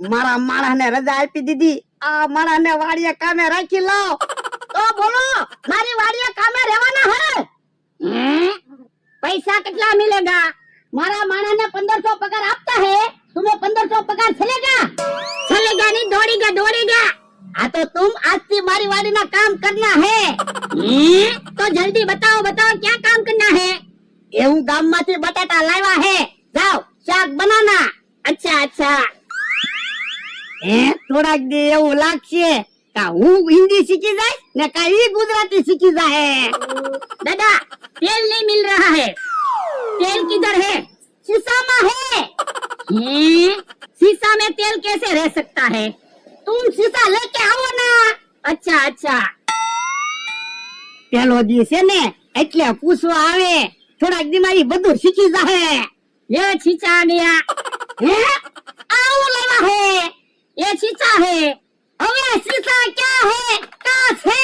મારા માણસને રજા આપી દીધી, આ માણસને વાડીએ કામે રાખી લો. તો બોલો, મારી વાડીએ કામે રહેવાના હે? पैसा कितना मिलेगा? मारा माना ने 1500 पगार आपता है, तुम्हें 1500 पगार चलेगा? चलेगा नहीं, दौड़ेगा दौड़ेगा. हाँ तो तुम आज से मारी वाड़ी ना काम करना है. तो जल्दी बताओ बताओ क्या काम करना है? એવું ગામમાંથી બટાટા લાવ્યા હે, જાઓ શાક બનાના. અચ્છા અચ્છા. થોડાક દી એવું લાગશે કે હું હિન્દી શીખી જાય ને કાઈ ગુજરાતી શીખી જાય. दादा तेल नहीं मिल रहा है. तेल किधर है? शीशा में है. शीशा में तेल कैसे रह सकता है? तुम शीशा लेके आओ ना. अच्छा अच्छा. પેલો દી છે ને એટલે પૂછવા આવે, થોડાક દી માં ઈ બધું શીખી જાય. ये शीशा आ गया. आओ लेवा है. ये शीशा है. હવે शीशा क्या है? कांच है.